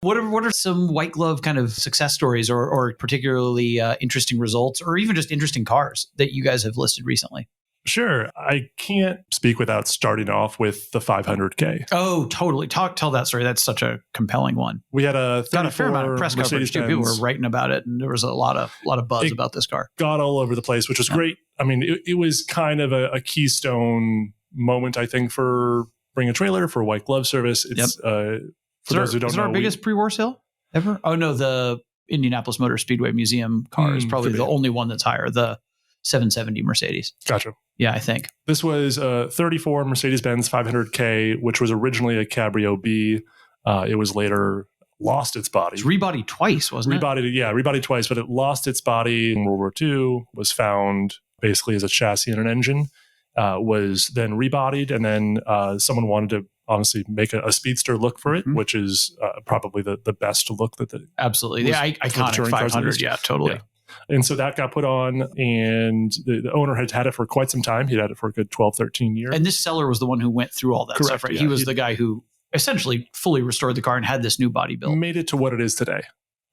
What are some white glove kind of success stories or particularly interesting results or even just interesting cars that you guys have listed recently? Sure. I can't speak without starting off with the 500K. Oh, totally. Tell that story. That's such a compelling one. We had a fair amount of press coverage too. People were writing about it, and there was a lot of buzz about this car. Got all over the place, which was great. I mean, it was kind of a keystone moment, I think, for Bring a Trailer, for white glove service. It's for those who don't know, is it our biggest pre-war sale ever? Oh no, the Indianapolis Motor Speedway Museum car is probably the only one that's higher. The 770 Mercedes. Gotcha. Yeah, I think. This was a 34 Mercedes-Benz 500K, which was originally a Cabrio B. It was later lost its body. It's rebodied twice, wasn't it? Rebodied twice, but it lost its body in World War II, was found basically as a chassis and an engine, was then rebodied, and then someone wanted to honestly make a speedster look for it, which is probably the best look that the... Absolutely. The iconic 500, yeah, totally. Yeah. And so that got put on, and the owner had it for quite some time. He'd had it for a good 12, 13 years. And this seller was the one who went through all that stuff, right? Yeah, he was the guy who essentially fully restored the car and had this new body built. Made it to what it is today.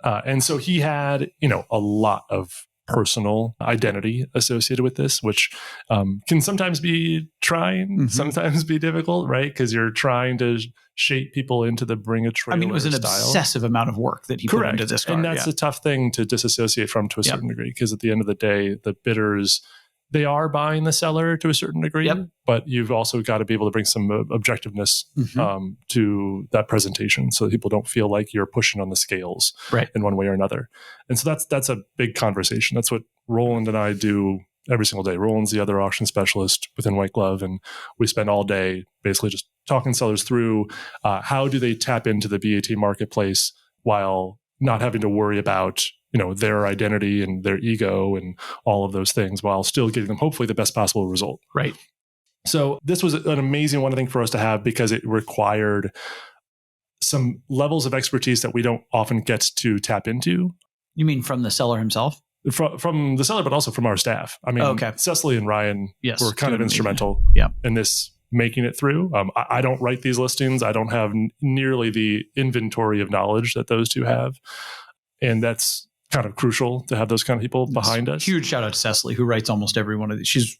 And so he had, a lot of personal identity associated with this, which can sometimes be trying, sometimes be difficult, right? Because you're trying to shape people into the Bring a Trailer style. I mean, it was an obsessive amount of work that he put into this car. And that's a tough thing to disassociate from to a certain degree, because at the end of the day, the bidders, they are buying the seller to a certain degree, but you've also got to be able to bring some objectiveness to that presentation so that people don't feel like you're pushing on the scales in one way or another. And so that's a big conversation. That's what Roland and I do every single day. Roland's the other auction specialist within White Glove, and we spend all day basically just talking sellers through how do they tap into the BAT marketplace while not having to worry about their identity and their ego and all of those things, while still getting them hopefully the best possible result. Right. So this was an amazing one, I think, for us to have, because it required some levels of expertise that we don't often get to tap into. You mean from the seller himself? From the seller, but also from our staff. I mean, Cecily and Ryan were kind of instrumental in this making it through. I don't write these listings. I don't have nearly the inventory of knowledge that those two have. And that's kind of crucial to have those kind of people behind us. Huge shout out to Cecily, who writes almost every one of these. She's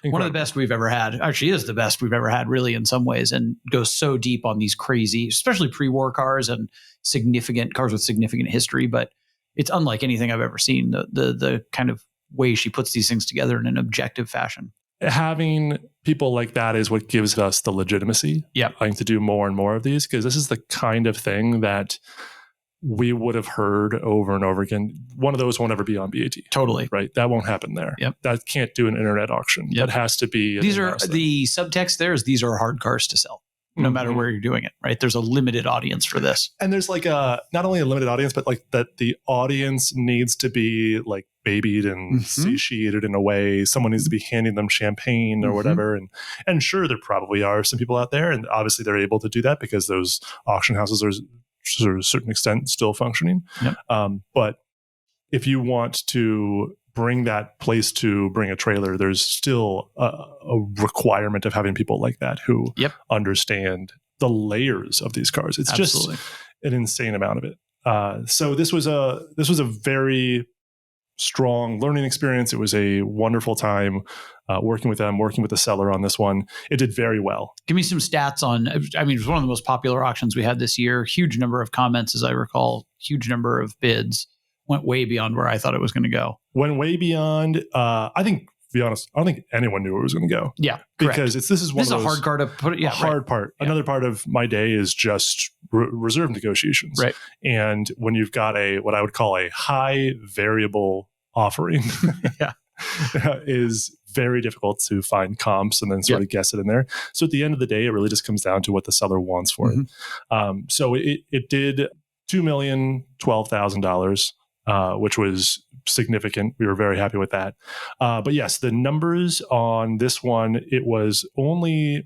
one of the best we've ever had. Actually, is the best we've ever had, really, in some ways, and goes so deep on these crazy, especially pre-war cars and significant cars with significant history. But it's unlike anything I've ever seen. The kind of way she puts these things together in an objective fashion. Having people like that is what gives us the legitimacy. I think to do more and more of these, because this is the kind of thing that we would have heard over and over again. One of those won't ever be on BAT. Totally. Right. That won't happen there. That can't do an internet auction. That has to be. These are the subtext there is these are hard cars to sell, no matter where you're doing it. Right. There's a limited audience for this. And there's like not only a limited audience, but like that the audience needs to be like babied and satiated in a way. Someone needs to be handing them champagne or whatever. And sure, there probably are some people out there, and obviously they're able to do that because those auction houses are to a certain extent still functioning. But if you want to bring that place to Bring a Trailer, there's still a requirement of having people like that who understand the layers of these cars. It's just an insane amount of it. So this was a very strong learning experience. It was a wonderful time working with them, working with the seller on this one. It did very well. Give me some stats on, I mean, it was one of the most popular auctions we had this year. Huge number of comments, as I recall, huge number of bids. Went way beyond where I thought it was going to go. Went way beyond, I think, to be honest, I don't think anyone knew where it was going to go. Yeah, because this is one of those, a hard car to put it. Yeah, hard part. Yeah. Another part of my day is just reserve negotiations. Right. And when you've got what I would call a high variable offering, is very difficult to find comps and then sort of guess it in there. So at the end of the day, it really just comes down to what the seller wants for it. So it did $2,012,000, which was significant. We were very happy with that. But yes, the numbers on this one, it was only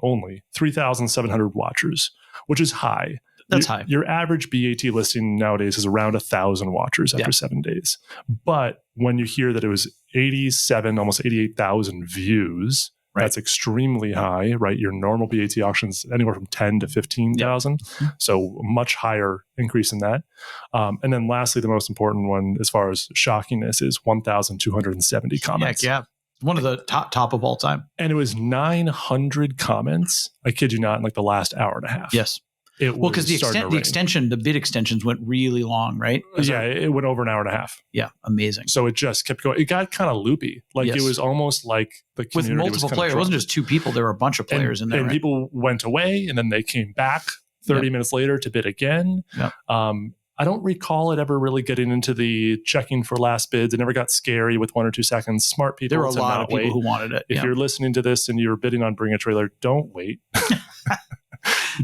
3,700 watchers, which is high. That's high. Your average BAT listing nowadays is around 1,000 watchers after 7 days. But when you hear that it was 87, almost 88,000 views, That's extremely high, right? Your normal BAT auctions anywhere from 10 to 15,000. So much higher increase in that. And then lastly, the most important one as far as shockiness is 1,270 comments. Yeah. One of the top of all time. And it was 900 comments. I kid you not, in like the last hour and a half. Yes. Because the bid extensions went really long, right? It went over an hour and a half. Yeah, amazing. So it just kept going. It got kind of loopy. Like it was almost like the community with multiple players. It wasn't just two people. There were a bunch of players in there. And people went away and then they came back 30 minutes later to bid again. Yep. I don't recall it ever really getting into the checking for last bids. It never got scary with 1 or 2 seconds. Smart people. There were a lot of people who wanted it. If you're listening to this and you're bidding on Bring a Trailer, don't wait.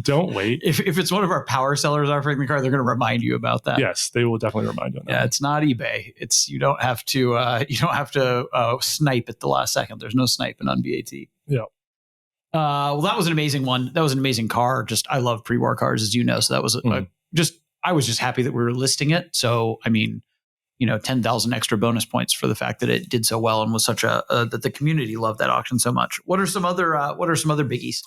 Don't wait. If it's one of our power sellers offering the car, they're going to remind you about that. Yes, they will definitely remind you. Yeah, it's not eBay. It's you don't have to snipe at the last second. There's no sniping on BAT. Yeah. Well, that was an amazing one. That was an amazing car. I love pre-war cars, as you know. So that was I was just happy that we were listing it. So I mean, 10,000 extra bonus points for the fact that it did so well and was such that the community loved that auction so much. What are some other biggies?